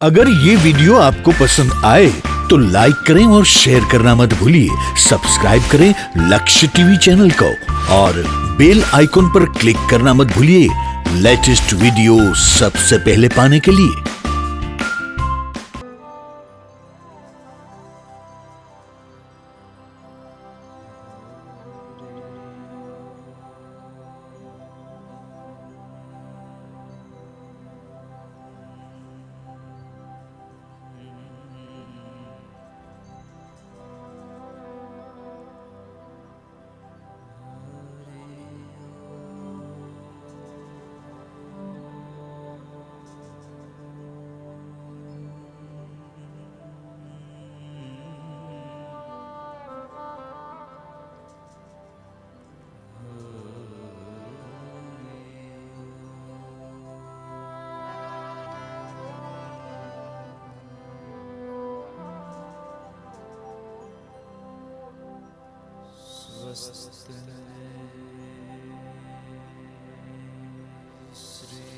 अगर ये वीडियो आपको पसंद आए तो लाइक करें और शेयर करना मत भूलिए। सब्सक्राइब करें लक्ष्य टीवी चैनल को और बेल आइकॉन पर क्लिक करना मत भूलिए लेटेस्ट वीडियो सबसे पहले पाने के लिए। श्री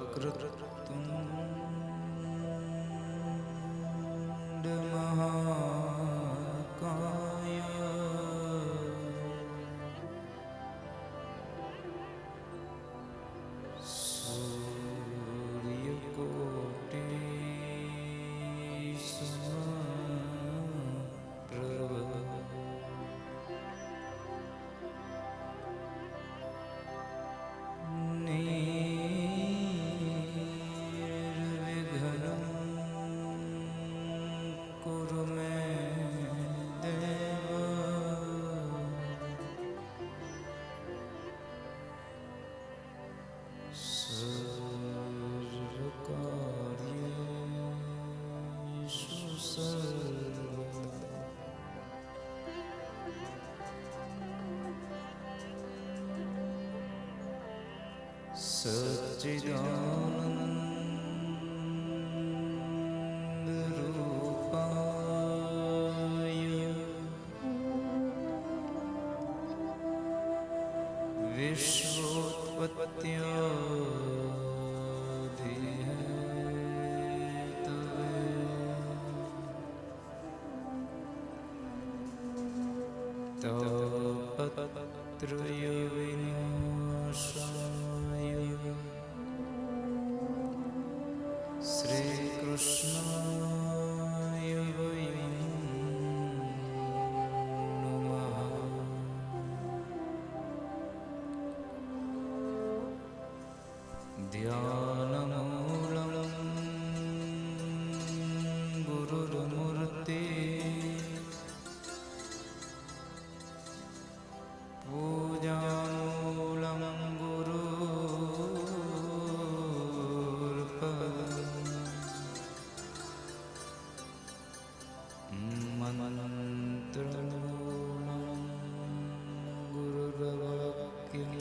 वक्रतुण्ड महाकाय सूर्यकोटि समप्रभ कुरु मे देव सर्वकार्येषु सर्वदा सच्चिदानन्द रूपाय विश्वोत्पत्त्यादिहेतवे तापत्रय विनाशाय श्रीकृष्णाय वयं नमः। ध्यानमूलं गुरुर्मूर्ति पूजामूलं गुरुर्पदम् मन्त्रमूलं गुरुर्वाक्यम्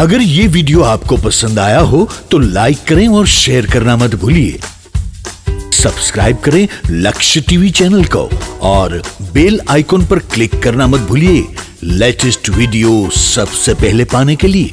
अगर ये वीडियो आपको पसंद आया हो तो लाइक करें और शेयर करना मत भूलिए। सब्सक्राइब करें लक्ष्य टीवी चैनल को और बेल आइकॉन पर क्लिक करना मत भूलिए लेटेस्ट वीडियो सबसे पहले पाने के लिए।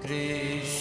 Krishna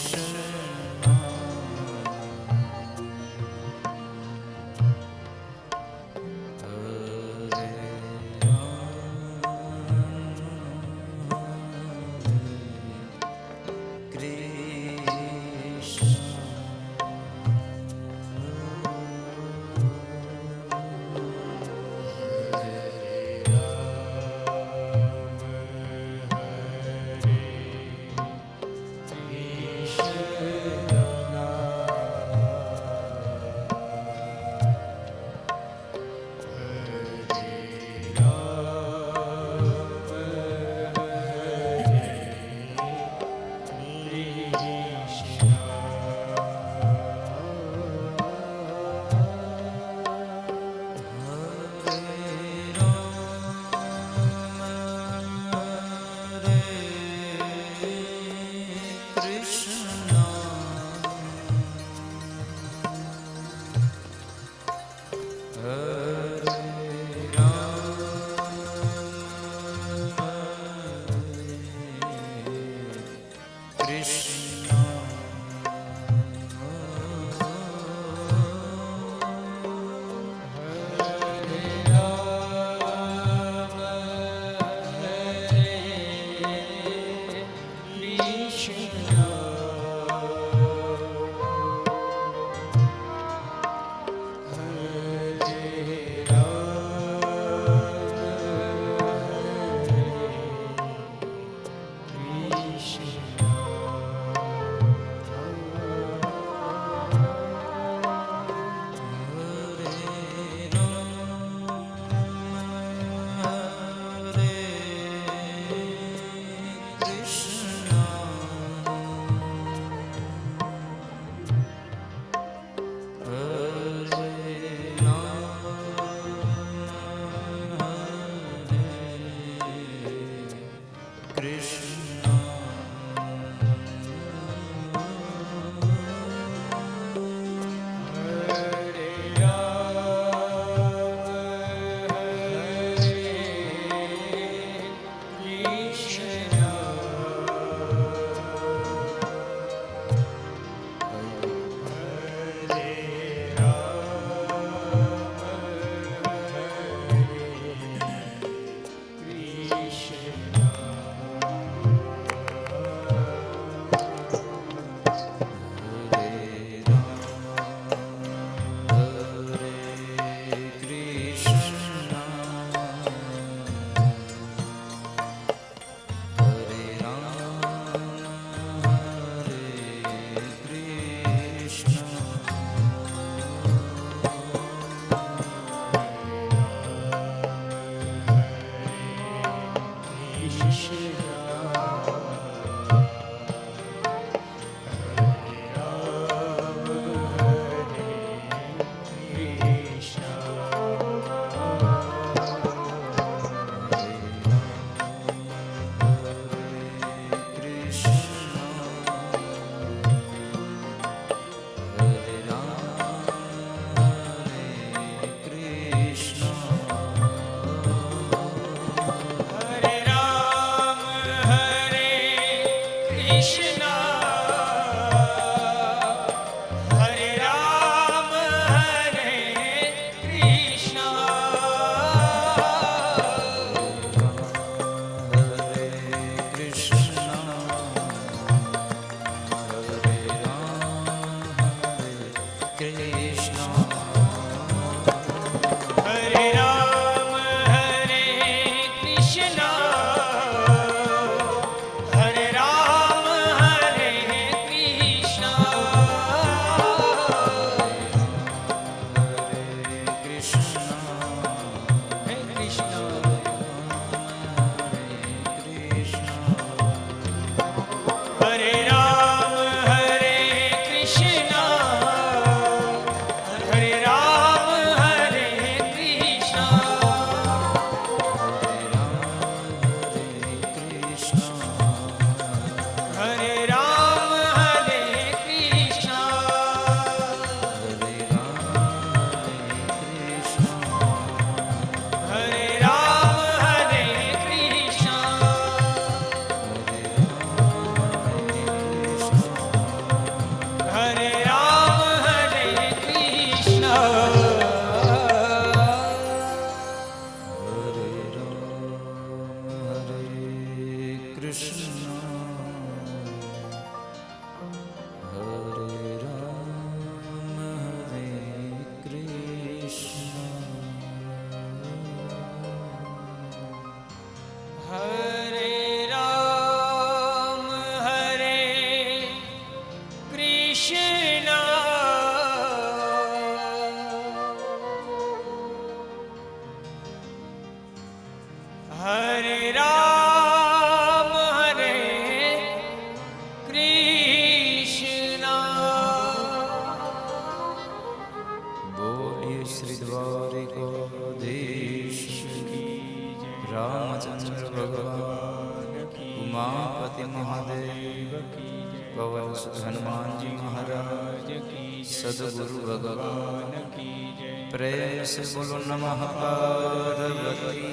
पवन सुत हनुमान जी महाराज की सदगुरु भगवान की जय। प्रेम से बोलो नमः पार्वती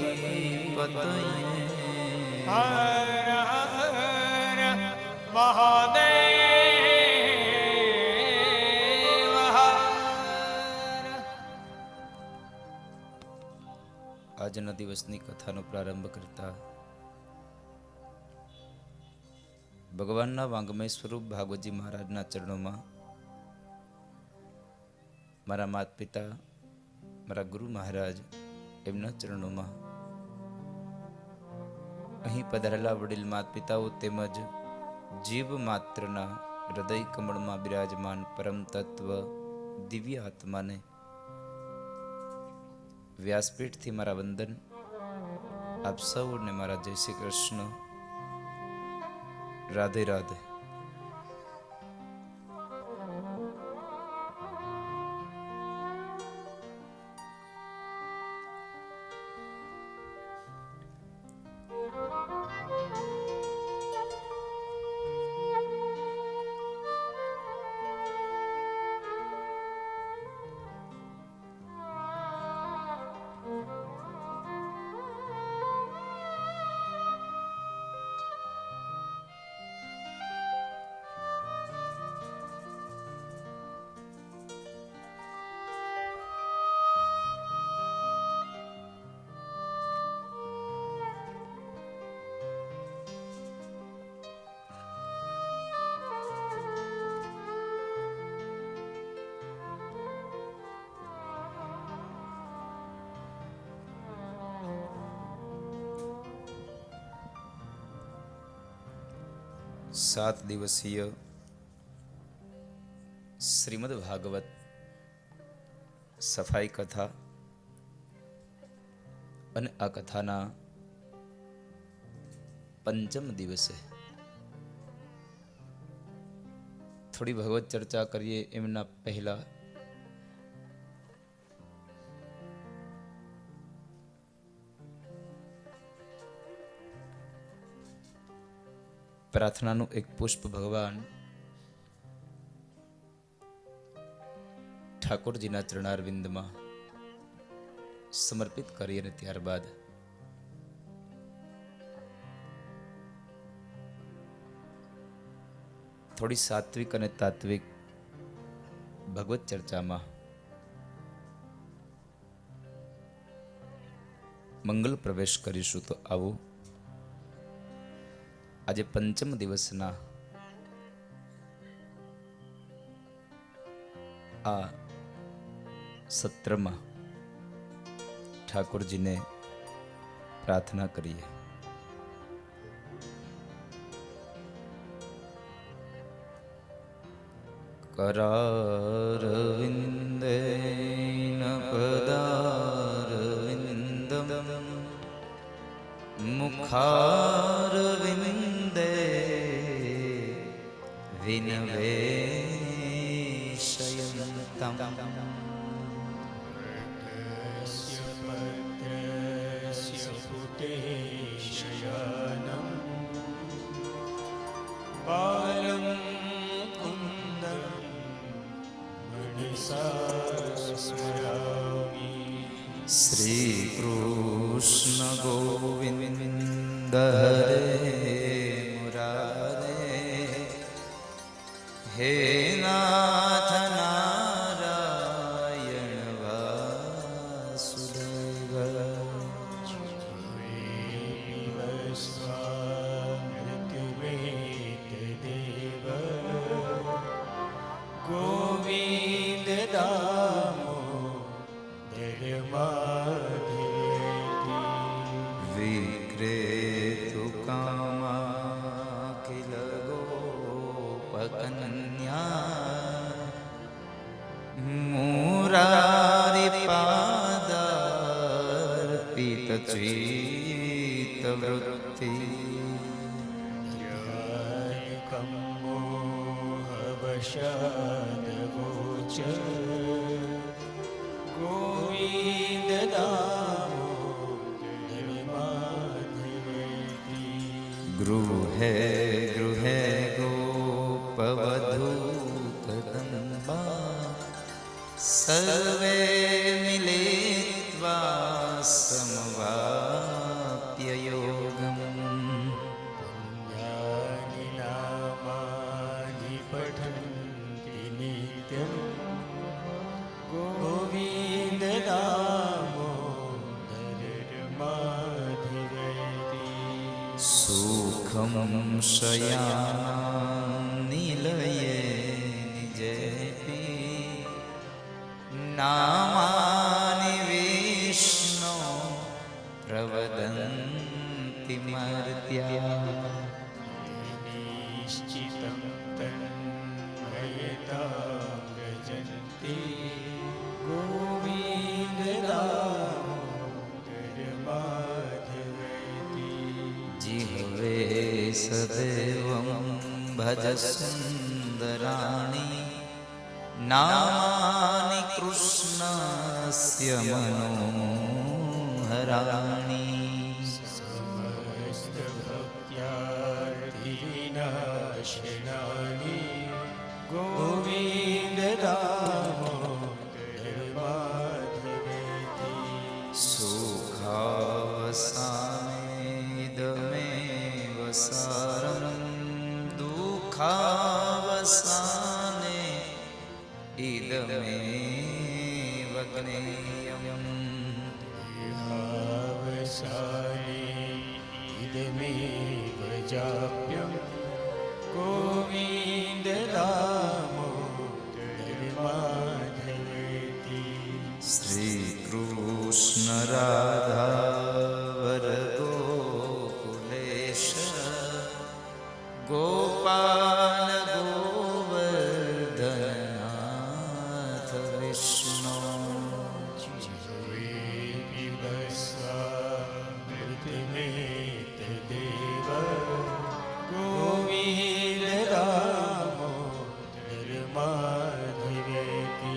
पतये। हर हर महादेव हर। આજના દિવસની કથાનો પ્રારંભ કરતા ભગવાનના વાંગમય સ્વરૂપ ભાગવતજી મહારાજના ચરણોમાં મારા માતા પિતા, મારા ગુરુ મહારાજ એમના ચરણોમાં, અહીં પધારેલા વડીલ માતા પિતાઓ તેમજ જીવ માત્રના હૃદય કમળમાં બિરાજમાન પરમ તત્વ દિવ્ય આત્માને વ્યાસપીઠથી મારા વંદન. આપ સૌને મારા જય શ્રી કૃષ્ણ. રાધે રાધે. સાત દિવસીય શ્રીમદ ભાગવત સફાઈ કથા અને આ કથાના પંચમ દિવસે થોડી ભગવત ચર્ચા કરીએ એમના પહેલા પ્રાર્થનાનું એક પુષ્પ ભગવાન ઠાકોરજીના ચરણારવિંદમાં સમર્પિત કરી અને ત્યારબાદ થોડી સાત્વિક અને તાત્વિક ભગવત ચર્ચામાં મંગલ પ્રવેશ કરીશું. તો આવું આજે પંચમ દિવસના આ સત્રમાં ઠાકોરજીને પ્રાર્થના કરીએ. करारविन्देन पदारविन्दं मुखारविन्दे विनिवेशयन्तं बालं कुन्दं स्मरामि. श्री कृष्ण गोविंद हरे मुरारे हे नाथ नारायण वासुदेव स्वामृतवेददेव गोविन्द दामोदर माधवेति. विक्रेतु कामाखिल गोपकन्या मुरारि पादार्पित चित्तवृत्ति मोहवशादगोच गोविन्द दामोदर माधवेति. गृहे गृहे गोप ગોપવધૂ કદંબા સર્વે મિલિત્વા સમવાપ્ય યોગમ પુણ્યાનિ નામાનિ પઠન્તિ નિત્યં ગોવિંદ દામોદરમાધવેતિ સુખમ શયાના નિલયે નિજેપી નામાનિ વિષ્ણુ પ્રવદન્તિ મર્ત્યા નિશ્ચિतं તન્મયતાં ગજન્તિ ગોવિંદ દામોદરમાધવેતિ જીહવે સદેવં ભજ સુંદરાણી નામાનિ કૃષ્ણસ્ય મનોહરાણી સમસ્ત ભક્ત્યાર્થિવિનાશનાનિ ગોવિંદ દામોદરમાધવેતિ સુખાવસાનેદમેવ સારં દુઃખાવસાને ઇદમેવ જ્ઞેયં દેહાવસાને ઇદમેવ જાપ્યં ગોવિંદ દામોદરમાધવેતિ શ્રી કૃષ્ણ રાધા ગોકુલેશ ગોપાલ ગોવર્ધનનાથ વિષ્ણુ જીવેભિવસ્વામૃતમેતદેવ ગોવિંદ દામોદરમાધવેતિ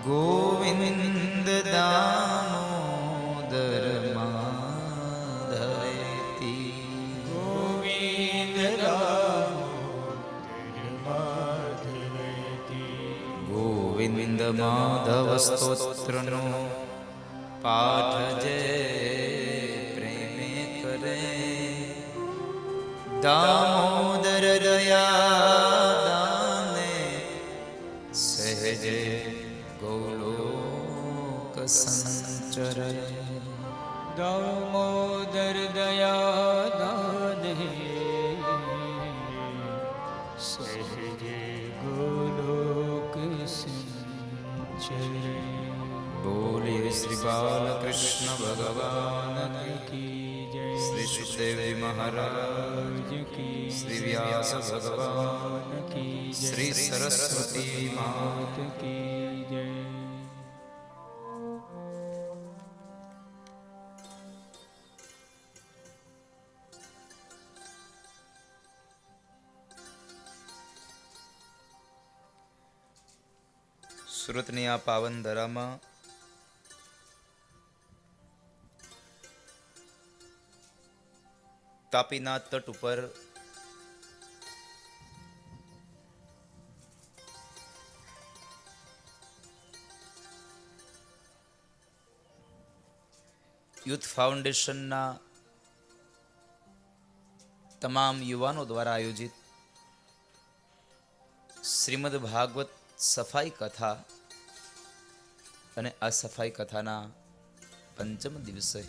ગોવિંદ દામોદર માધવેતિ ગોવિંદ દામોદરમાધવેતિ ગોવિંદ માધવ સ્તોત્રનો પાઠ જે પ્રેમે કરે દામોદર દયા દાને સહેજે ગૌલોક સંચરે દામોદર દયાદાને સહજે ગોલોક સંચરે બોલીએ શ્રી બાલકૃષ્ણ ભગવાન કી જય શ્રી સુખદેવ મહારાજ કી શ્રી વ્યાસ ભગવાન કી જય શ્રી સરસ્વતી માત કી જય સુરતની આ પાવન ધરામાં તાપીના તટ ઉપર યુથ ફાઉન્ડેશનના તમામ યુવાનો દ્વારા આયોજિત શ્રીમદ ભાગવત સફાઈ કથા અને આ સફાઈ કથાના પંચમ દિવસે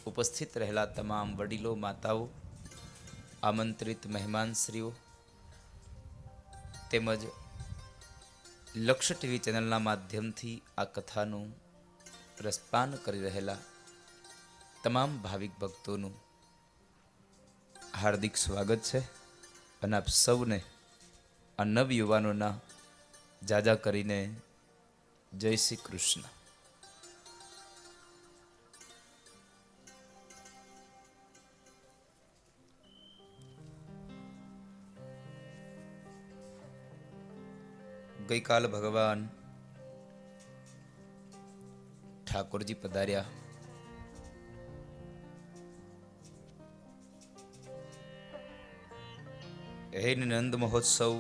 ઉપસ્થિત રહેલા તમામ વડીલો માતાઓ આમંત્રિત મહેમાનશ્રીઓ તેમજ લક્ષ્ય ટીવી ચેનલના માધ્યમથી આ કથાનું રસપાન કરી રહેલા તમામ ભાવિક ભક્તોનું હાર્દિક સ્વાગત છે અને આપ સૌને આ નવયુવાનોના જાજા કરીને જય શ્રી કૃષ્ણ. ગઈકાલ ભગવાન ઠાકોરજી પધાર્યા. હે નંદ મહોત્સવ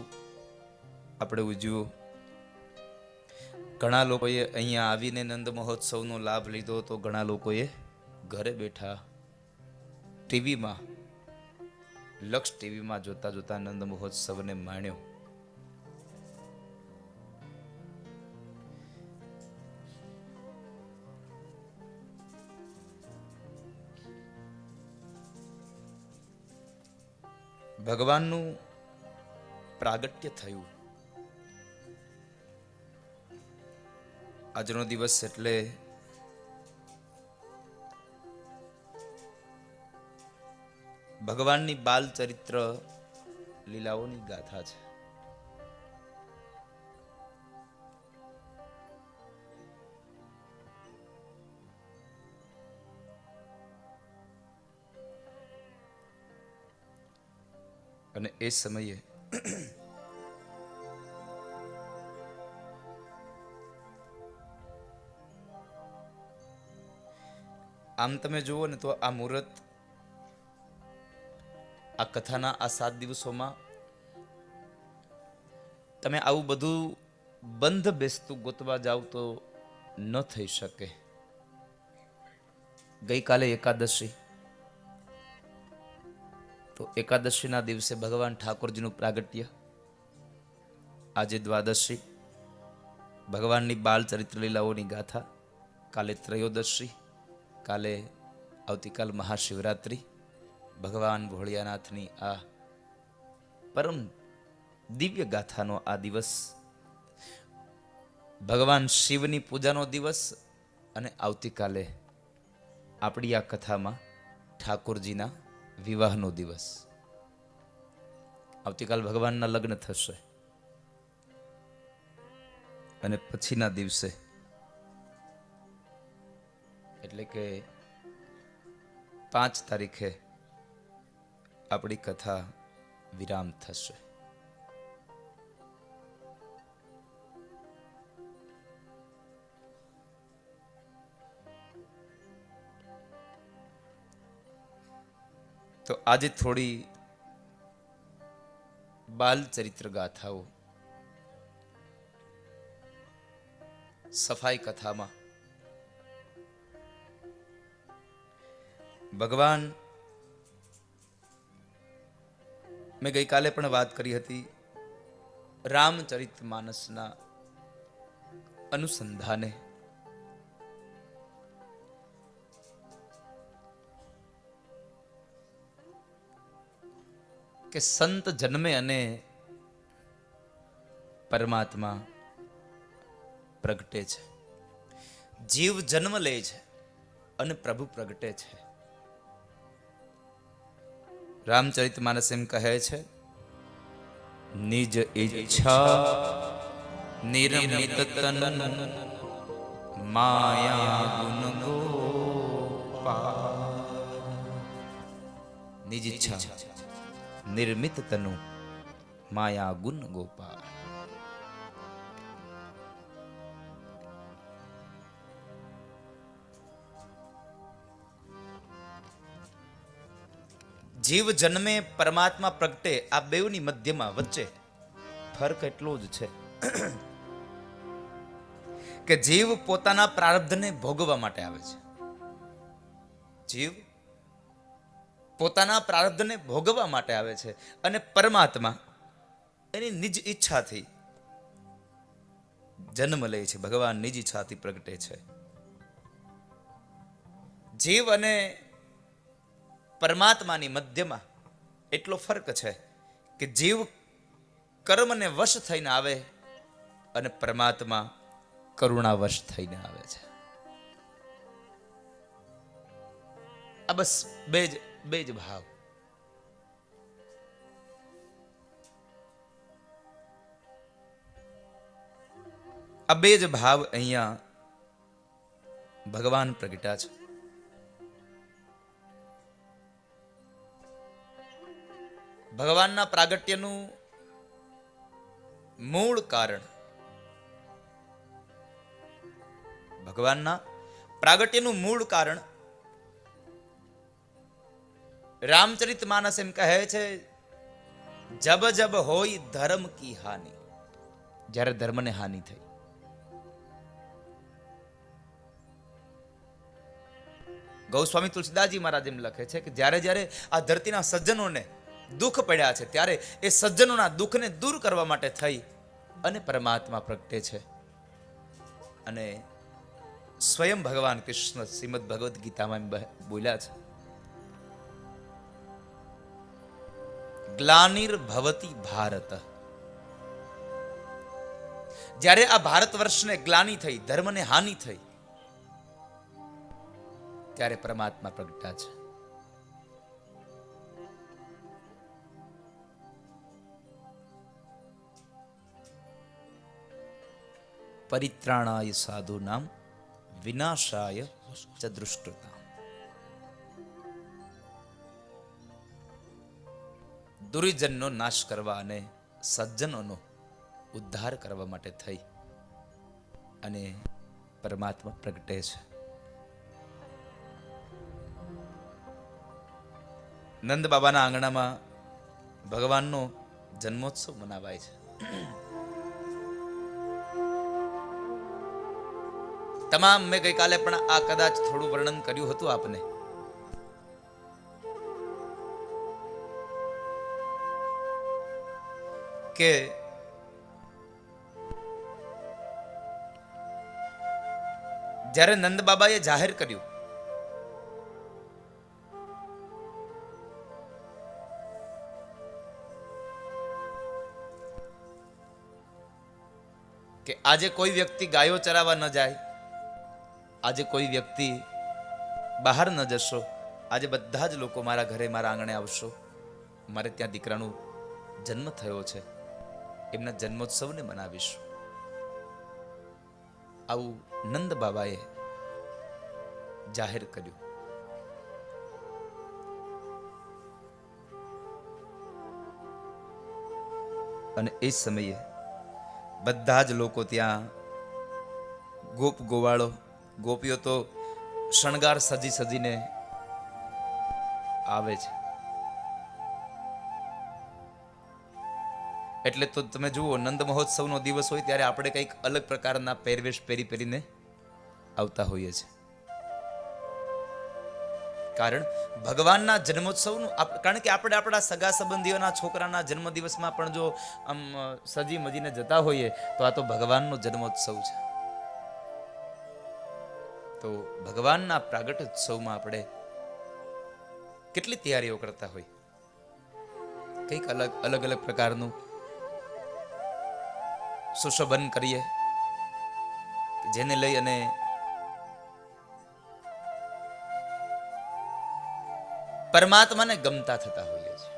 આપણે ઉજવ્યો. ઘણા લોકોએ અહીંયા આવીને નંદ મહોત્સવનો લાભ લીધો, તો ઘણા લોકોએ ઘરે બેઠા ટીવીમાં, લક્ષ ટીવીમાં જોતા જોતા નંદ મહોત્સવને માણ્યો. ભગવાનનું પ્રાગટ્ય થયું. આજનો દિવસ એટલે ભગવાનની બાલ ચરિત્ર લીલાઓની ગાથા છે. અને એ સમયે આમ તમે જુઓ ને તો આ મુહૂર્ત, આ કથાના આ 7 દિવસોમાં તમે આવું બધું બંધ બેસતું ગોતવા જાવ તો ન થઈ શકે. ગઈકાલે એકાદશી, તો એકાદશીના દિવસે ભગવાન ઠાકોરજીનું પ્રાગટ્ય, આજે દ્વાદશી, ભગવાનની બાલ ચરિત્ર લીલાઓની ગાથા, કાલે ત્રયોદશી, કાલે આવતીકાલ મહાશિવરાત્રિ, ભગવાન ભોળિયાનાથની આ પરમ દિવ્ય ગાથાનો આ દિવસ, ભગવાન શિવની પૂજાનો દિવસ, અને આવતીકાલે આપણી આ કથામાં ઠાકોરજીના વિવાહનો દિવસ. આવતીકાલ ભગવાનના લગ્ન થશે અને પછીના દિવસે એટલે કે 5 તારીખે આપણી કથા વિરામ થશે. તો આજે થોડી બાલ ચરિત્ર ગાથાઓ સફાઈ કથામાં ભગવાન, મેં ગઈકાલે પણ વાત કરી હતી, રામચરિતમાનસના અનુસંધાને કે સંત જન્મે અને પરમાત્મા પ્રગટે છે, જીવ જન્મ લે છે અને પ્રભુ પ્રગટે છે. રામચરિતમાનસ એમ કહે છે, નિજ ઈચ્છા નિર્મિત તન માયા ગુણ ગોપાલ. નિજ ઈચ્છા નિર્મિત તનુ માયા ગુણ ગોપાલ. જીવ જન્મે, પરમાત્મા પ્રગટે, આ બેઉની મધ્યમાં વચ્ચે ફરક એટલો જ છે કે જીવ પોતાના પ્રારબ્ધને ભોગવવા માટે આવે છે. જીવ પોતાના પ્રારબ્ધને ભોગવવા માટે આવે છે અને પરમાત્મા એની નિજ ઈચ્છાથી જન્મ લે છે. ભગવાન નિજ ઈચ્છાથી પ્રગટે છે. જીવ અને પરમાત્માની મધ્યમાં એટલો ફરક છે કે જીવ કર્મને વશ થઈને આવે અને પરમાત્મા કરુણા વશ થઈને આવે છે. આ બસ બે જ ભાવ. આ બે જ ભાવ અહીંયા ભગવાન પ્રગટ્યા છે. ભગવાનના પ્રાગટ્યનું મૂળ કારણ, ભગવાનના પ્રાગટ્યનું મૂળ કારણ રામચરિતમાનસ એમ કહે છે, જબ જબ હોય ધર્મ કી હાનિ, જ્યારે ધર્મને હાનિ થઈ. ગૌસ્વામી તુલસીદાસજી મહારાજ એમ લખે છે કે જ્યારે જ્યારે આ ધરતીના સજ્જનોને દુઃખ પડ્યા છે ત્યારે એ સજ્જનોના દુઃખને દૂર કરવા માટે થઈ અને પરમાત્મા પ્રગટે છે. અને સ્વયં ભગવાન કૃષ્ણ શ્રીમદ ભગવદ્ ગીતામાં બોલ્યા છે, ગ્લાનિર્ભવતી ભારત. જ્યારે આ ભારત વર્ષને ગ્લાનિ થઈ, ધર્મને હાનિ થઈ, ત્યારે પરમાત્મા પ્રગટા છે. પરિત્રાણાય સાધુનામ વિનાશાય ચ દુષ્કૃતામ. દુર્જનનો નાશ કરવા અને સજ્જનોનો ઉદ્ધાર કરવા માટે થઈ અને પરમાત્મા પ્રગટે છે. નંદ બાબાના આંગણામાં ભગવાનનો જન્મોત્સવ મનાવાય છે. તમામ મેં ગઈકાલે પણ આ કદાચ થોડું વર્ણન કર્યું હતું આપને. કે જ્યારે નંદ બાબાએ જાહેર કર્યું કે આજે કોઈ વ્યક્તિ ગાયો ચરાવવા ન જાય, આજે કોઈ વ્યક્તિ બહાર ન જશો, આજે બધા જ લોકો મારા ઘરે મારા આંગણે આવશો, મારે ત્યાં દીકરાનો જન્મ થયો છે, એમના જન્મોત્સવને મનાવીશું. આવું નંદ બાબાએ જાહેર કર્યું. અને એ સમયે બધા જ લોકો ત્યાં ગોપ ગોવાળો ગોપીઓ તો શણગાર સજી સજીને આવે છે. એટલે તો તમે જુઓ, નંદ મહોત્સવનો દિવસ હોય ત્યારે આપણે કંઈક અલગ પ્રકારના પહેરવેશ પહેરીને આવતા હોઈએ છીએ. કારણ ભગવાનના જન્મોત્સવનું, કારણ કે આપણે આપણા સગા સંબંધીઓના છોકરાના જન્મદિવસમાં પણ જો આમ સજી મજીને જતા હોઈએ તો આ તો ભગવાનનો જન્મોત્સવ છે. તો ભગવાનના પ્રાગટ્યોત્સવમાં આપણે કેટલી તૈયારીઓ કરતા હોય, કંઈક અલગ અલગ પ્રકારનું સુશોભન કરીએ, જેને લઈ અને પરમાત્માને ગમતા થતા હોઈએ છીએ.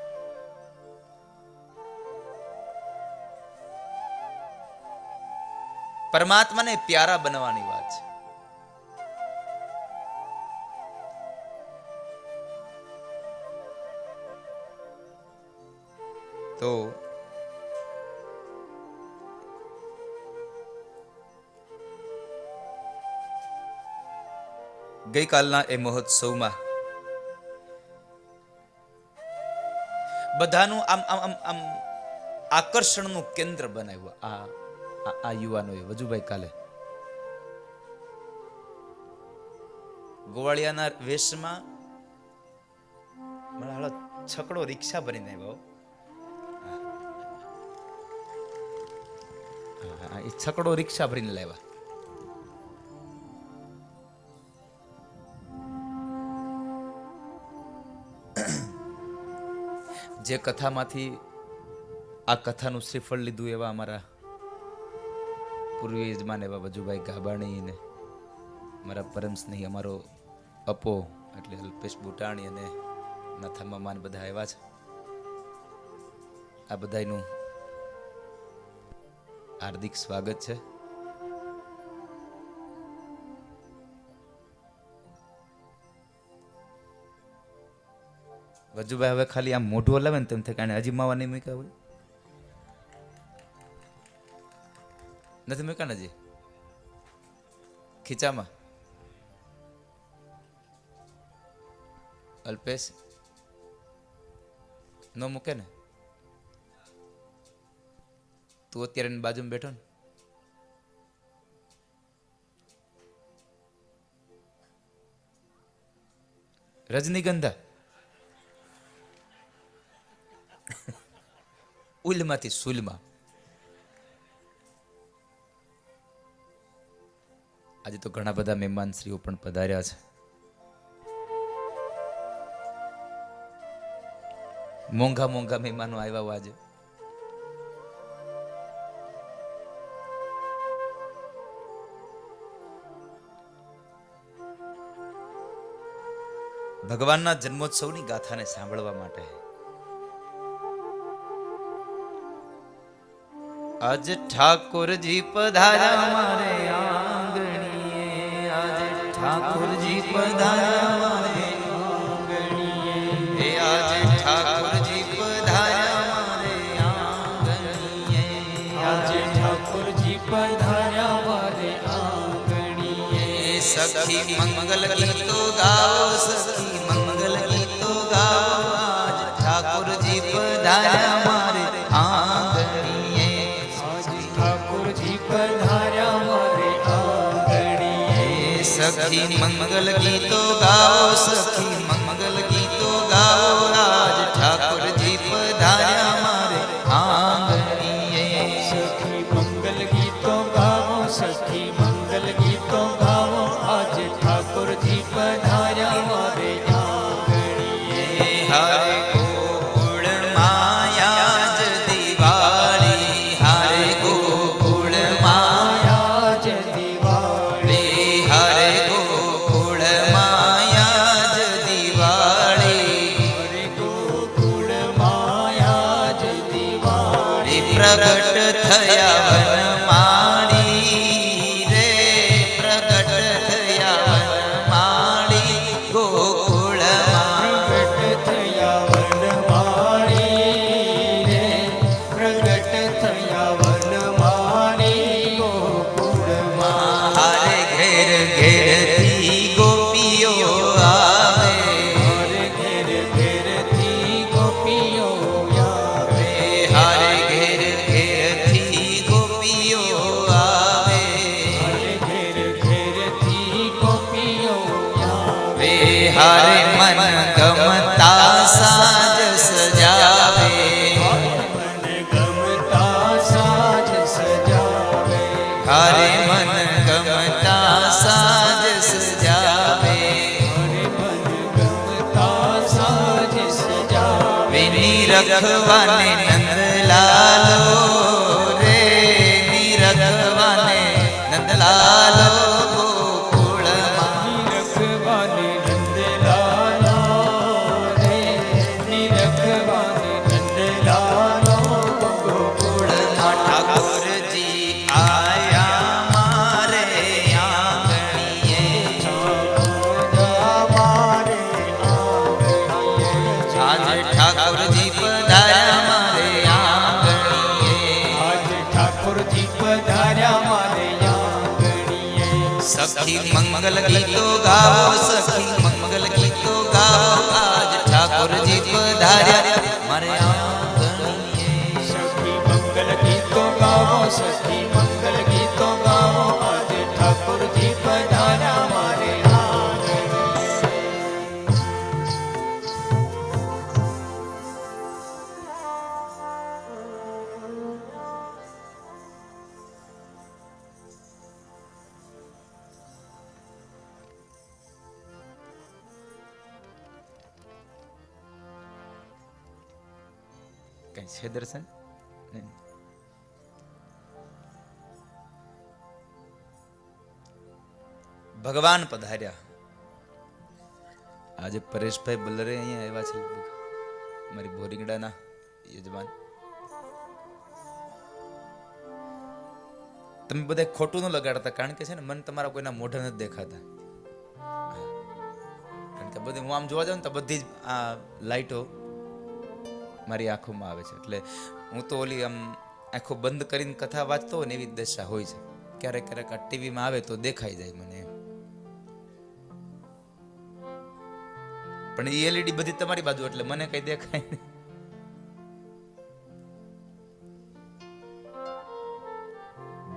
પરમાત્માને પ્યારા બનવાની વાત છે. તો ગઈકાલના એ મહોત્સવમાં બધાનું આમ આમ આમ આમ આકર્ષણનું કેન્દ્ર બનાવ્યું આ યુવાનોએ. વજુભાઈ કાલે ગોવાળિયાના વેશમાં મારા છકડો રિક્ષા ભરીને આવ્યો. એ છકડો રિક્ષા ભરીને લાવ્યા. જે કથામાંથી આ કથાનું શ્રીફળ લીધું એવા અમારા પૂર્વ યજમાન એવા વજુભાઈ ગાબાણી ને મારા પરમ સ્નેહી અમારો અપો એટલે અલ્પેશ બુટાણી અને નાથા મામાન બધા આવ્યા છે. આ બધાનું હાર્દિક સ્વાગત છે. વજુભાઈ હવે ખાલી આમ મોઢું હલાવે ને તેમ થાય કારણ હજી માવા નહીં મૂક્યા હોય, નથી મૂક્યા ને હજી ખીચામાં. અલ્પેશ ન મૂકે ને તું અત્યારે એની બાજુમાં બેઠો ને, રજનીગંધા ઉલમાંથી સુલમાં. આજે તો ઘણા બધા મહેમાનશ્રીઓ પણ પધાર્યા છે. મોંઘા મોંઘા મહેમાનો આવ્યા આજે. ભગવાનના જન્મોત્સવની ગાથાને સાંભળવા માટે. આજ ઠાકોરજી પધાર્યા મારે આંગણીએ, આજ ઠાકોરજી પધાર્યા મારે આંગણીએ, આજ ઠાકોરજી પધાર્યા મારે આંગણીએ, આજ ઠાકોરજી પધાર્યા મારે આંગણીએ. સખી મંગલ ગીતો ગાઓ, સખી મંગલ ગીતો ગાઓ, આજ ઠાકોરજી પધાર્યા મારે આંગણીએ, આજ ઠાકોરજી પધાર્યા મારે આંગણીએ. સખી મંગલ ગીતો ગાઓ, સખી મંગલ ગીતો ગાઓ, આજ ઠાકોરજી પધાર્યા મારે આંગણીએ. સખી મંગલ ગીતો ગાવો, સખી મંગલ ગીતો ગાવો, આજે ઠાકોરજી પધાર્યા મારે આંગણીએ. હારે ગોકુળ માયા જ દિવાળી, હારે ગોકુળ માયા, આજ દિવાળી, હારે ગોકુળ માયા જ દિવાળી, હરે ગોકુળ માયા જ દિવાળી. પ્રગટ થયા વનમાળી રે, પ્રગટ થયા વનમાળી ગોકુળમાં. પ્રગટ થયા વનમાળી રે, પ્રગટ થયા વનમાળી ગોકુળમાં. હારે ઘેર ઘેરથી ગોપીઓ આવે, હરે ઘેર ઘેરથી ગોપીઓ આવે, હારે ઘેર ઘેરથી ગોપીઓ આવે, હરે ઘેર ઘેરથી ગોપીઓ આવે. હારે મન ગમતા સાજ સજાવે, મન ગમતા સાજ સજાવે, હારે મન ગમતા સાજ સજાવે, હરે મન ગમતા સાજ સજાવે. વેની રખવાને નંદલાલો રે, ની રખવાને નંદલાલો ગોકુળમાં. નિરખવાને નંદલાલો રે, નિરખવાને નંદલાલો ગોકુળમાં. ઠાકોરજી આયા મારે આંગણીએ, મારે આંગણીએ, આજ ઠાકોરજી પધાર્યા મારે આંગણીએ. આજ ઠાકોરજી પધાર્યા મારે આંગણીએ. સખી મંગલ ગીતો ગાવો, સખી મંગલ ગીતો ગાવો, આજ ઠાકોરજી પધાર્યા મારે આંગણીએ. સખી મંગલ ગીતો ગાવો, સખી મંગલ ગીતો ગાવો, આજે ઠાકોરજી પધાર્યા મારે આંગણીએ. કઈ છે દર્શન? નહીં. ભગવાન પધાર્યા. આજે પરેશભાઈ બલરે અહીંયા આવ્યા છે લગભગ, મારી બોરીંગડાના યજમાન. તમે બધા ખોટું ન લગાડતા, કારણ કે છે ને મન તમારા કોઈના મોઢા નથી દેખાતા. કારણ કે બધી હું આમ જોવા જાઉં ને તો બધી જ આ લાઈટો મારી આંખોમાં આવે છે, એટલે હું તો ઓલી આમ આંખો બંધ કરીને કથા વાંચતો હોય ને એવી જ દશા હોય છે. ક્યારેક ક્યારેક આ ટીવીમાં આવે તો દેખાઈ જાય મને એમ. પણ એ એલઈડી બધી તમારી બાજુ એટલે મને કઈ દેખાય નહીં.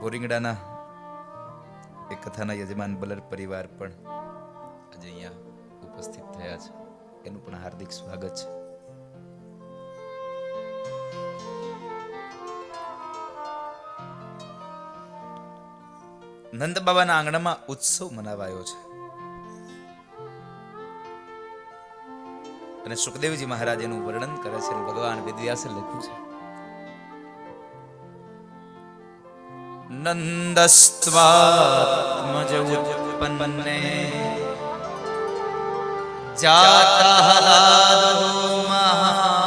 બોરિંગડાના એક કથાના યજમાન બલર પરિવાર પણ આજે અહીંયા ઉપસ્થિત થયા છે, એનું પણ હાર્દિક સ્વાગત છે. નંદ બાબાના આંગણામાં ઉત્સવ મનાવાયો છે અને સુખદેવજી મહારાજ એનું વર્ણન કરે છે. ભગવાન વેદવ્યાસે લખ્યું છે, નંદસ્ત્વાત્મજ ઉત્પન્ને જાતઃ મહામનાઃ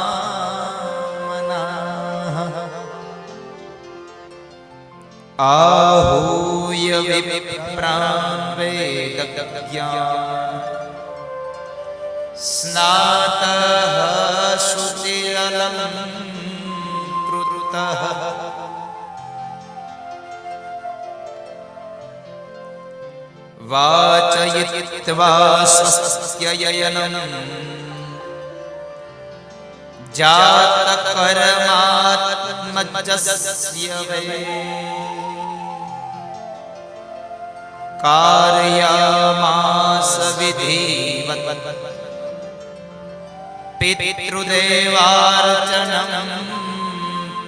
आहूय विप्रान् वेदज्ञान् स्नातः श्रुतिरलं कृतः वाचयित्वा स्वस्त्ययनं जातकर्मात्मजस्य वै कार्यामास विधिवत् पितृदेवार्चनं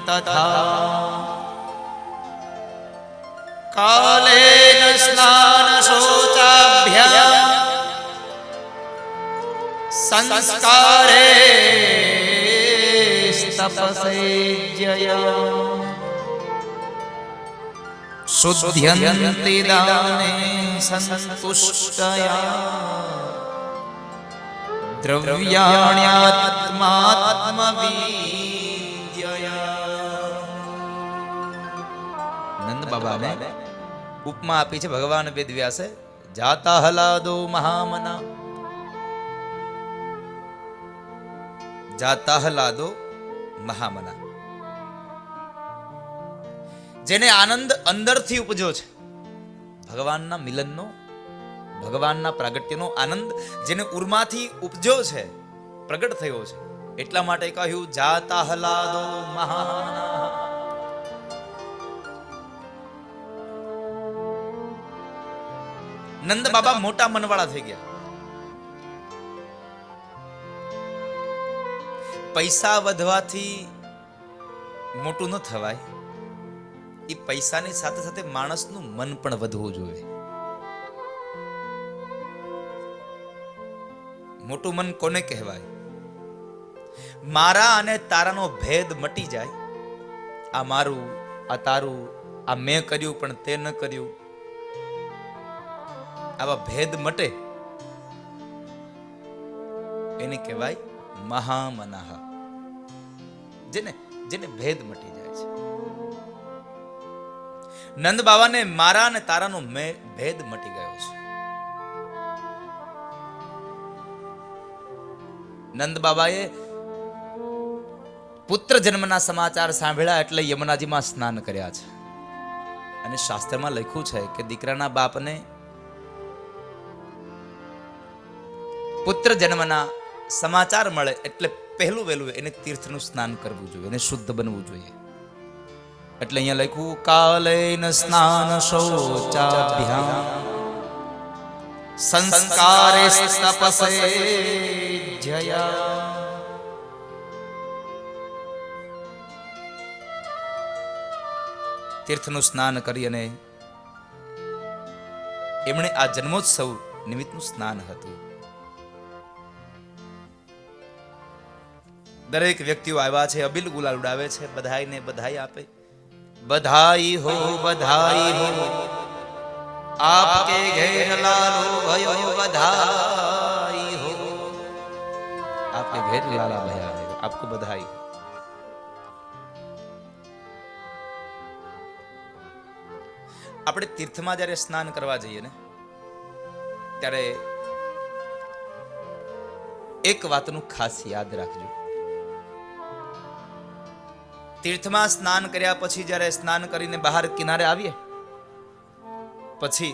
तथा कालेन स्नान शौचाभ्यां संस्कारे तपसेज्यया शुद्ध्यन्ति दाने सन्तुष्टया દ્રવ્યાણ્યાત્માત્મવિદ્યયા. નંદ બાબાને ઉપમા આપી છે ભગવાન વેદવ્યાસે. જાતા હલાદો મહામના, જાતા હલાદો મહામના, જેને આનંદ અંદરથી ઉપજો છે, ભગવાનના મિલનનો, ભગવાનના પ્રાગટ્યનો આનંદ જેને ઉર્માથી ઉપજો છે, પ્રગટ થયો છે, એટલા માટે કહ્યું જાતા હલાદો મહામના. નંદ બાબા મોટા મનવાળા થઈ ગયા. પૈસા વધવાથી મોટું ન થવાય, એ પૈસાની સાથે સાથે માણસનું મન પણ વધવું જોઈએ. મોટું મન કોને કહેવાય? મારા અને તારાનો ભેદ મટી જાય. આ મારું, આ તારું, આ મેં કર્યું પણ તે ન કર્યું, આવા ભેદ મટે એને કહેવાય મહામનાહ. જેને જેને ભેદ મટી જાય છે. નંદ બાબાને મારા અને તારાનો ભેદ મટી ગયો છે. નંદ બાબાએ પુત્ર જન્મના સમાચાર સાંભળ્યા એટલે યમુનાજીમાં સ્નાન કર્યા છે. અને શાસ્ત્રમાં લખ્યું છે કે દીકરાના બાપને પુત્ર જન્મના સમાચાર મળે એટલે પહેલું વહેલું એને તીર્થનું સ્નાન કરવું જોઈએ, એને શુદ્ધ બનવું જોઈએ. એટલે અહીંયા લખ્યું કાલેન સ્નાન શૌચાભ્યામ સંસ્કારે તપસેજ્યયા. તીર્થનું સ્નાન કરી અને એમણે આ જન્મોત્સવ નિમિત્તનું સ્નાન હતું. દરેક વ્યક્તિઓ આવ્યા છે, અબિલ ગુલાલ ઉડાવે છે, બધાઈને બધાઈ આપે. બધાઈ હો આપકે ઘેર લાલો ભયો, બધાઈ હો આપકે ઘેર લાલા ભયા, આપકો બધાઈ. આપણે તીર્થમાં જ્યારે સ્નાન કરવા જઈએ ને ત્યારે એક વાતનું ખાસ યાદ રાખજો. તીર્થમાં સ્નાન કર્યા પછી જ્યારે સ્નાન કરીને બહાર કિનારે આવીએ પછી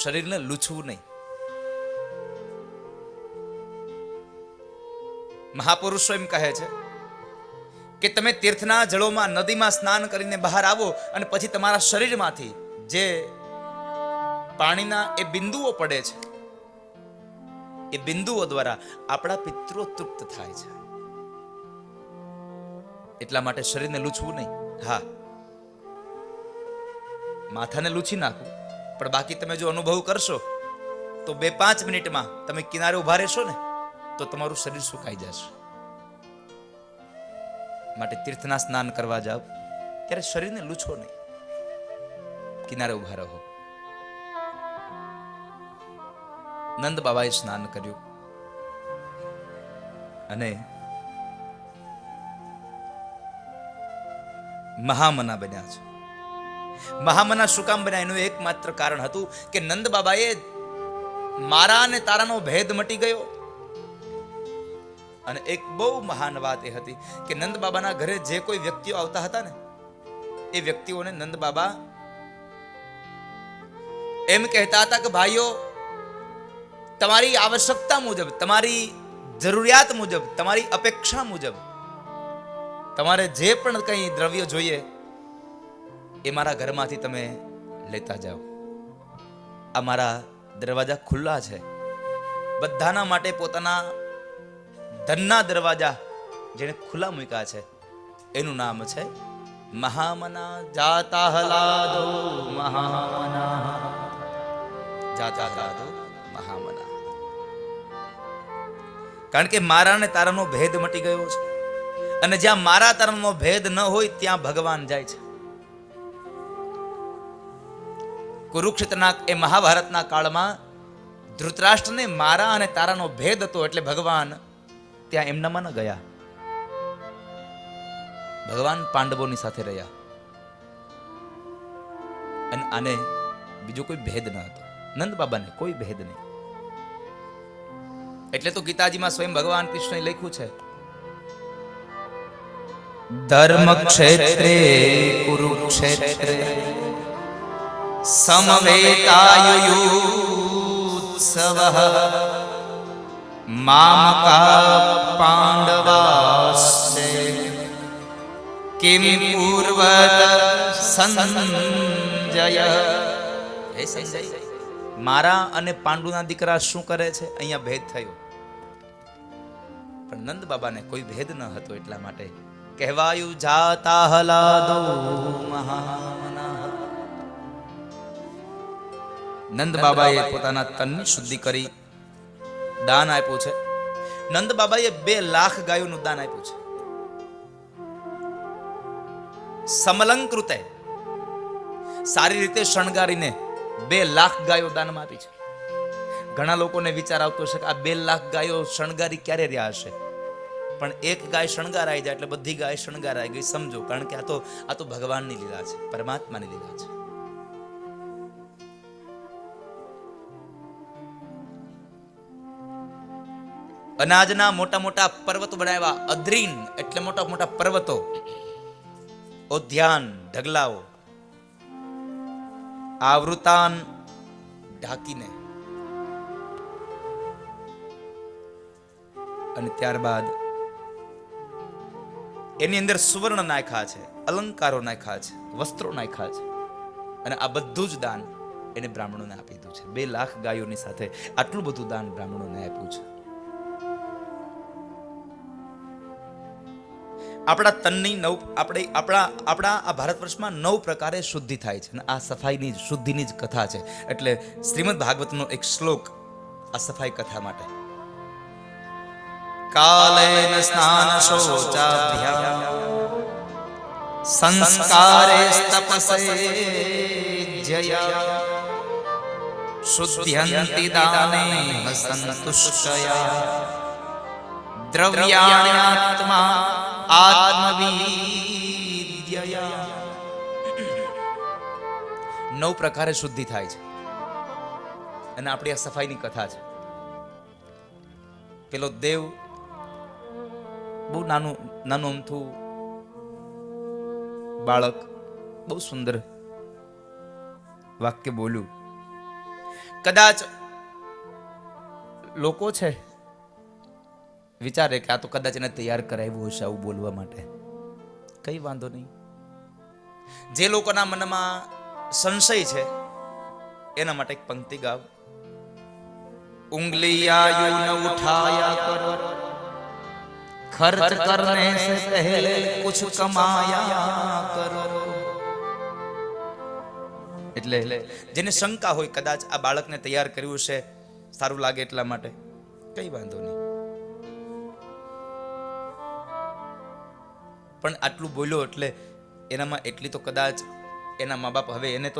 શરીરને લૂછવું નહીં. મહાપુરુષો એમ કહે છે કે તમે તીર્થના જળોમાં નદીમાં સ્નાન કરીને બહાર આવો અને પછી તમારા શરીરમાંથી જે પાણીના એ બિંદુઓ પડે છે, એ બિંદુઓ દ્વારા આપણા પિતૃઓ તૃપ્ત થાય છે. એટલા માટે શરીરને લૂછવું નહીં. હા, માથાને લૂછી નાખવું, પણ બાકી તમે જો અનુભવ કરશો તો 2-5 મિનિટમાં તમે કિનારે ઉભા રહેશો ને તો તમારું શરીર સુકાઈ જશે. માટે તીર્થના સ્નાન કરવા જાવ ત્યારે શરીરને લૂછો નહીં, કિનારે ઉભા રહો. નંદ બાબાએ સ્નાન કર્યું અને મહામના બન્યા છે. મહામના શું કામ બન્યા? એનું એકમાત્ર કારણ હતું કે નંદ બાબાએ મારા અને તારાનો ભેદ મટી ગયો. અને એક બહુ મહાન વાત એ હતી કે નંદ બાબાના ઘરે જે કોઈ વ્યક્તિઓ આવતા હતા ને, એ વ્યક્તિઓને નંદ બાબા એમ કહેતા હતા કે ભાઈઓ, તમારી આવશ્યકતા મુજબ, તમારી જરૂરિયાત મુજબ, તમારી અપેક્ષા મુજબ તમારે જે પણ કંઈ દ્રવ્ય જોઈએ એ મારા ઘરમાંથી તમે લેતા જાઓ. આ મારા દરવાજા ખુલ્લા છે. બધાના માટે પોતાના ધનના દરવાજા જેને ખુલ્લા મૂક્યા છે એનું નામ છે મહામના. જાતા હલાદો મહામના, જાતા હલાદો મહામના. કારણ કે મારા ને તારાનો ભેદ મટી ગયો છે, અને જ્યાં મારા તારાનો ભેદ ન હોય ત્યાં ભગવાન જાય છે. કુરુક્ષેત્રના એ મહાભારતના કાળમાં ધૃતરાષ્ટ્રને મારા અને તારાનો ભેદ હતો એટલે ભગવાન ત્યાં એમનામાં ન ગયા. ભગવાન પાંડવોની સાથે રહ્યા. અને આને બીજો કોઈ ભેદ ન હતો. નંદ બાબાને કોઈ ભેદ નહીં. એટલે તો ગીતાજીમાં સ્વયં ભગવાન કૃષ્ણએ લખ્યું છે, ધર્મ ક્ષેત્રે કુરુક્ષેત્રે સમવેતાયુત્સવઃ મામકા પાંડવાસ્તે કિમ પૂર્વત સંજય. હે સંજય, મારા અને પાંડુના દીકરા શું કરે છે? અહીંયા ભેદ થયો. પણ નંદ બાબાને કોઈ ભેદ ન હતો. એટલા માટે કહેવાયું જાતા હલાદો મહામના. નંદ બાબાએ પોતાના તનની શુદ્ધિ કરી દાન આપ્યું છે. નંદ બાબાએ 2 લાખ ગાયોનું દાન આપ્યું છે. સમલંકૃતે, સારી રીતે શણગારીને 2 લાખ ગાયો દાનમાં આપી છે. ઘણા લોકોને વિચાર આવતો હશે કે આ 2 લાખ ગાયો શણગારી ક્યારે રહ્યા હશે? પણ એક ગાય શણગારાઈ જાય એટલે બધી ગાય શણગારાઈ ગઈ સમજો. કારણ કે આ તો ભગવાનની લીલા છે, પરમાત્માની લીલા છે. અનાજના મોટા મોટા પર્વતો બનાવ્યા. અદ્રીન એટલે મોટા મોટા પર્વતો, ઉદ્યાન, ઢગલાઓ, આવૃતાન ઢાંકીને. અને ત્યારબાદ એની અંદર સુવર્ણ નાખ્યા છે, અલંકારો નાખ્યા છે, વસ્ત્રો નાખ્યા છે. અને આ બધું જ દાન એને બ્રાહ્મણોને આપી દીધું છે. 2 લાખ ગાયોની સાથે આટલું બધું દાન બ્રાહ્મણોને આપ્યું છે. આપણા તનની આપણા આ ભારત વર્ષમાં 9 પ્રકારે શુદ્ધિ થાય છે. અને આ સફાઈની શુદ્ધિની જ કથા છે. એટલે શ્રીમદ ભાગવતનો એક શ્લોક આ સફાઈ કથા માટે. કાલેન સ્નાન શૌચાભ્યામ સંસ્કારે તપસે જયા શુદ્ધ્યંતિ દાને સંતુષ્ટયા દ્રવ્યાણ્યાત્મા આત્મવિદ્યયા. 9 પ્રકારે શુદ્ધિ થાય છે. અને આપણી આ સફાઈની કથા છે. પેલો દેવ બહુ નાનું અમથું બાળક બહુ સુંદર વાક્ય બોલ્યું. કદાચ લોકો છે વિચારે કે આ તો કદાચ એને તૈયાર કરાવ્યું હશે આવું બોલવા માટે. કઈ વાંધો નહીં. જે લોકોના મનમાં સંશય છે એના માટે એક પંક્તિ ગાવ. ઉંગલિયા यूं न उठाया करो, खर्च करने से पहले कुछ कमाया करो. એટલે જેને શંકા હોય કદાચ આ બાળકને તૈયાર કર્યું છે સારું લાગે એટલા માટે, કઈ વાંધો નહીં. પણ આટલું બોલ્યો એટલે એનામાં એટલી તો કદાચ એના મા બાપ હવે એને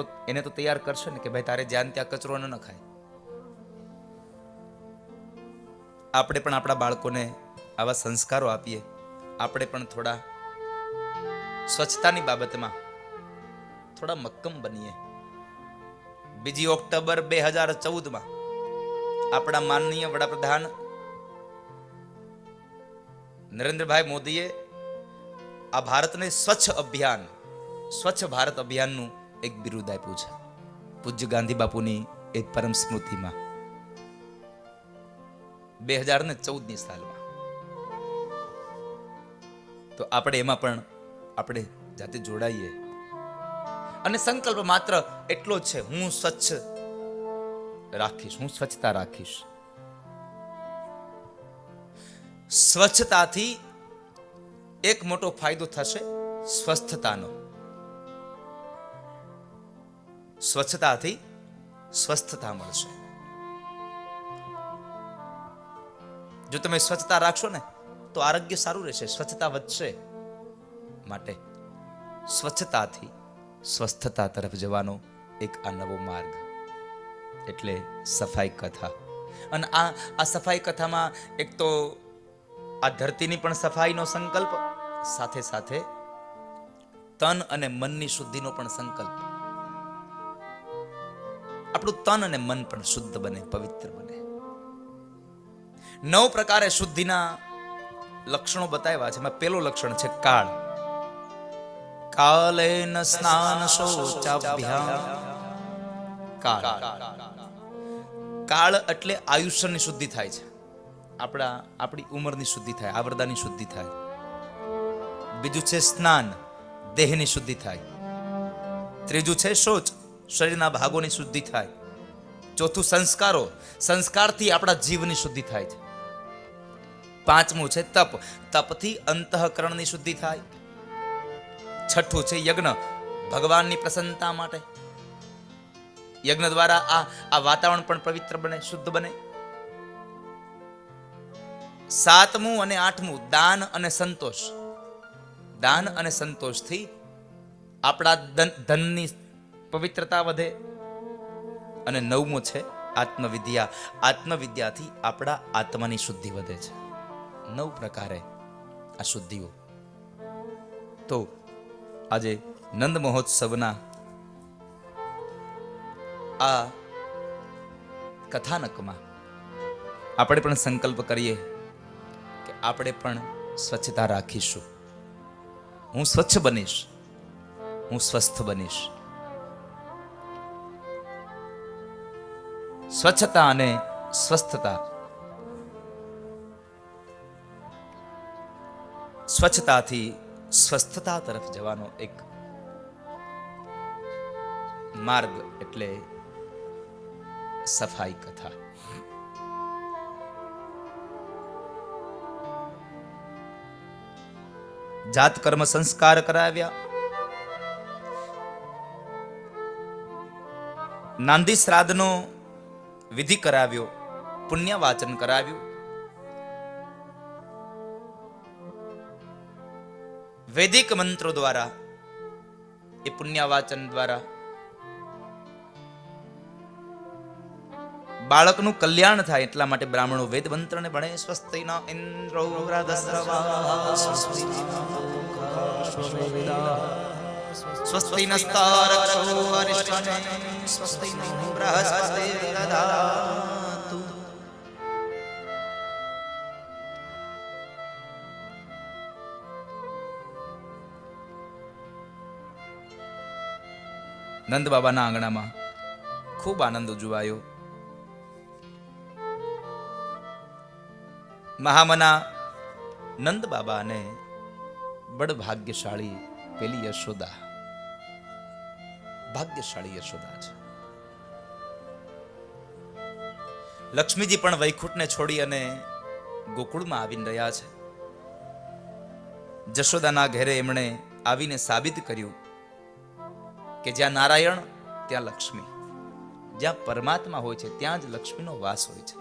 તો તૈયાર કરશે ને કે ભાઈ તારે જ્યાં ત્યાં કચરો ન નખાય. આપણે પણ આપણા બાળકોને આવા સંસ્કારો આપીએ. આપણે પણ થોડા સ્વચ્છતાની બાબતમાં થોડા મક્કમ બનીએ. 2 ઓક્ટોબર 2014 આપણા માનનીય વડાપ્રધાન નરેન્દ્રભાઈ મોદીએ આ ભારતને સ્વચ્છ ભારત અભિયાનનું એક બિરુદ આપ્યું છે, પૂજ્ય ગાંધી બાપુની એક પરમ સ્મૃતિમાં 2014ની સાલમાં. તો આપણે એમાં પણ આપણે જાતે જોડાઈએ અને સંકલ્પ માત્ર એટલો જ છે, હું સ્વચ્છ રાખીશ, હું સ્વચ્છતા રાખીશ. સ્વચ્છતાથી એક મોટો ફાયદો થશે સ્વસ્થતાનો. સ્વચ્છતાથી સ્વસ્થતા મળશે. જો તમે સ્વચ્છતા રાખશો ને તો આરોગ્ય સારું રહેશે, સ્વચ્છતા વધશે. માટે સ્વચ્છતાથી સ્વસ્થતા તરફ જવાનો એક આ નવો માર્ગ એટલે સફાઈ કથા. અને આ સફાઈ કથામાં એક તો આ ધરતીની પણ સફાઈનો સંકલ્પ, સાથે સાથે તન અને મનની શુદ્ધિનો પણ સંકલ્પ. આપણું તન અને મન પણ શુદ્ધ બને, પવિત્ર બને. 9 પ્રકારે શુદ્ધિના લક્ષણો બતાવ્યા છે. એમાં પહેલું લક્ષણ છે કાળ. કાલેન સ્નાન શૌચાભ્યામ. કાળ એટલે આયુષ્યની શુદ્ધિ થાય છે, આપણી ઉંમરની શુદ્ધિ થાય, આવરદાની શુદ્ધિ થાય. બીજું છે સ્નાન, દેહની શુદ્ધિ થાય. ત્રીજું છે શૌચ, શરીરના ભાગોની શુદ્ધિ થાય. ચોથું સંસ્કારો, સંસ્કારથી આપણા જીવની શુદ્ધિ થાય છે. પાંચમું છે તપ, તપથી અંતઃકરણની શુદ્ધિ થાય. છઠ્ઠું છે યજ્ઞ, ભગવાનની પ્રસન્નતા માટે. યજ્ઞ દ્વારા આ વાતાવરણ પણ પવિત્ર બને, શુદ્ધ બને. સાતમું અને આઠમું દાન અને સંતોષ. દાન અને સંતોષથી આપણા ધનની પવિત્રતા વધે. અને નવમું છે આત્મવિદ્યા. આત્મવિદ્યાથી આપણા આત્માની શુદ્ધિ વધે છે. 9 પ્રકારે આ શુદ્ધિઓ. તો આજે નંદ મહોત્સવના આ કથાનકમાં આપણે પણ સંકલ્પ કરીએ કે આપણે પણ સ્વચ્છતા રાખીશું. હું સ્વચ્છ બનીશ, હું સ્વસ્થ બનીશ. સ્વચ્છતા અને સ્વસ્થતા, સ્વચ્છતાથી સ્વસ્થતા તરફ જવાનો એક માર્ગ એટલે સફાઈ કથા. જાત કર્મ સંસ્કાર કરાવ્યા. નાંદી શ્રાદ્ધનો વિધિ કરાવ્યો, પુણ્ય વાચન કરાવ્યું. વૈદિક મંત્રો દ્વારા, એ પુણ્ય વાચન દ્વારા બાળકનું કલ્યાણ થાય એટલા માટે બ્રાહ્મણો વેદ મંત્રને ભણે. સ્વસ્તિના ઇન્દ્રો વૃદ્ધસ્રવા સ્વસ્તિનસ્તારક્ષો અરિષ્ટને સ્વસ્તિનો બૃહસ્પતિર્દધાતુ. નંદ બાબાના આંગણામાં ખૂબ આનંદ ઉજવાયો. મહામના નંદ બાબાને બડ ભાગ્યશાળી પેલી યશોદા, ભાગ્યશાળી યશોદા છે. લક્ષ્મીજી પણ વૈકુંઠને છોડી અને ગોકુળમાં આવીને રહ્યા છે. જશોદાના ઘરે એમણે આવીને સાબિત કર્યું કે જ્યાં નારાયણ ત્યાં લક્ષ્મી, જ્યાં પરમાત્મા હોય છે ત્યાં જ લક્ષ્મીનો વાસ હોય છે.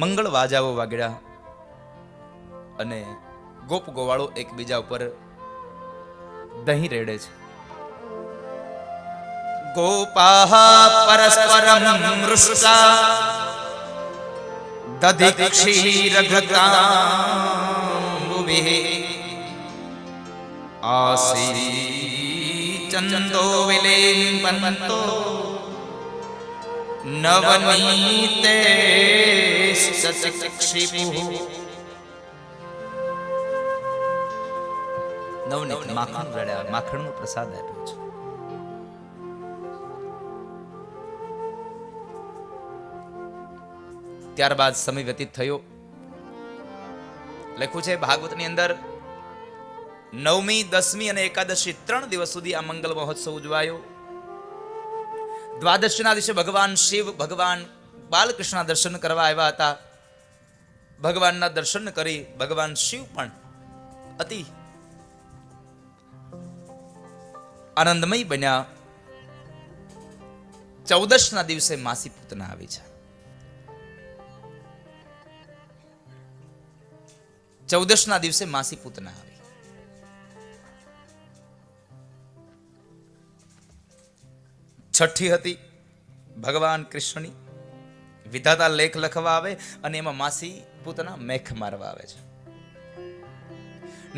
મંગળ વાજાઓ વાગડ્યા અને ગોપ ગોવાળો એકબીજા ઉપર દહીં રેડે છે. ગોપાહ પરસ્પરમ મૃષ્ટા દધિક્ષીરઘૃતાંબુભિઃ આસી ચંદો વિલેપન્તો નવનીતે સચક્ષિપુઃ. નવનીત માખણ રડ્યા, માખણનો પ્રસાદ આપ્યો છે. ત્યારબાદ સમય વ્યતીત થયો. લખ્યું છે ભાગવતની અંદર 9મી, 10મી અને એકાદશી 3 દિવસ સુધી આ મંગલ મહોત્સવ ઉજવાયો. દ્વાદશીના દિવસે ભગવાન શિવ ભગવાન બાલકૃષ્ણના દર્શન કરવા આવ્યા હતા. ભગવાનના દર્શન કરી ભગવાન શિવ પણ અતિ આનંદમય બન્યા. 14ના દિવસે માસી પૂતના આવી છે. 14ના દિવસે માસી પૂતના આવી. છઠ્ઠી હતી ભગવાન કૃષ્ણની. વિધાતા લેખ લખવા આવે અને એમાં માસી પૂતના મેખ મારવા આવે છે.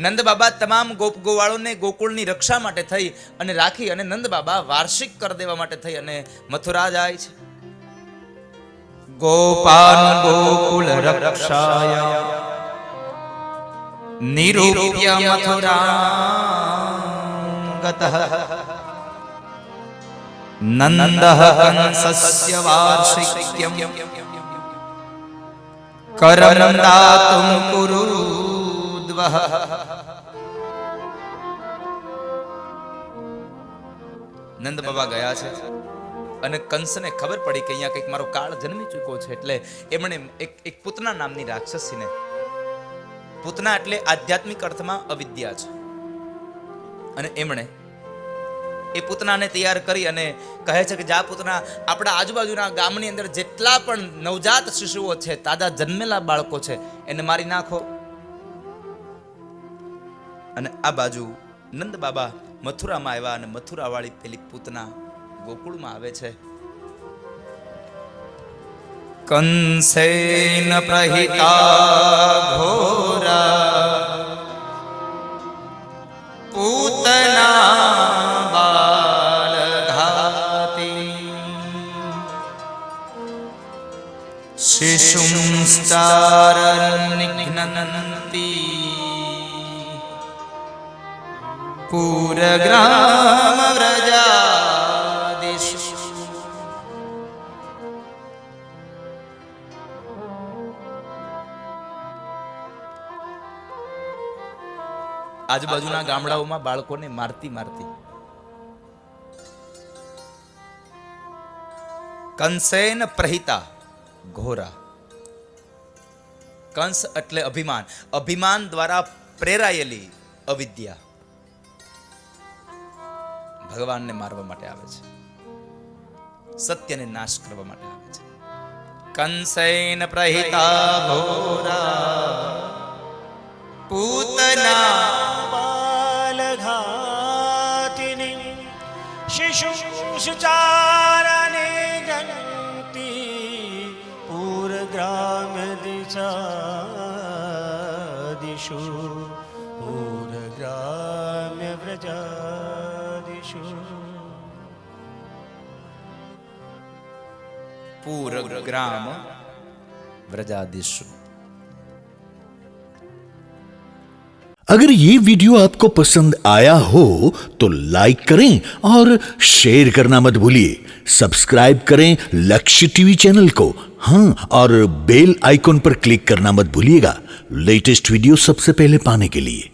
નંદ બાબા તમામ ગોપ ગોવાળોને ગોકુળની રક્ષા માટે થઈ અને રાખી અને નંદ બાબા વાર્ષિક કરી દેવા માટે થઈ અને મથુરા જાય છે. ગોપાન ગોકુળ રક્ષાય નિરૂપ્ય મથુરાગતઃ નંદઃ કંસસ્ય વાર્ષિક્યમ કરમ દાતુમ કુરુદ્વઃ. નંદ બાબા ગયા છે અને કંસને ખબર પડી કે અહીંયા કંઈક મારો કાળ જન્મી ચૂક્યો છે, એટલે એમણે એક પૂતના નામની રાક્ષસીને, પૂતના એટલે આધ્યાત્મિક અર્થમાં અવિદ્યા છે, અને એમણે એ પૂતનાને તૈયાર કરી અને કહે છે કે જા પૂતના, આપણા આજુબાજુના ગામની અંદર જેટલા પણ નવજાત શિશુઓ છે, તાજા જન્મેલા બાળકો છે, એને મારી નાખો. અને આ બાજુ નંદ બાબા મથુરામાં આવ્યા અને મથુરા વાળી પેલી પૂતના ગોકુળમાં આવે છે. કંસેન પ્રહિતા ઘોરા પૂતના બાલઘાતી શિશુંશ્ચારનિઘ્નન્તી પૂરગ્રામ વ્રજાદિષુ. આજુબાજુના ગામડાઓમાં બાળકોને મારતી કંસેન પ્રહિતા ઘોરા. કંસ એટલે અભિમાન, અભિમાન દ્વારા પ્રેરાયેલી અવિદ્યા ભગવાનને મારવા માટે આવે છે, સત્યને નાશ કરવા માટે આવે છે. કંસેન પ્રહિતા ઘોરા પૂતના બાલઘાતિની શિશુચારને ગંતી પૂરગ્રામ દિશાદિષુ પૂરગ્રામ્ય વ્રજાદિષુ. પૂરગ્રામ વ્રજાદિષુ. अगर ये वीडियो आपको पसंद आया हो तो लाइक करें और शेयर करना मत भूलिए। सब्सक्राइब करें लक्ष्य टीवी चैनल को, हाँ, और बेल आइकॉन पर क्लिक करना मत भूलिएगा लेटेस्ट वीडियो सबसे पहले पाने के लिए।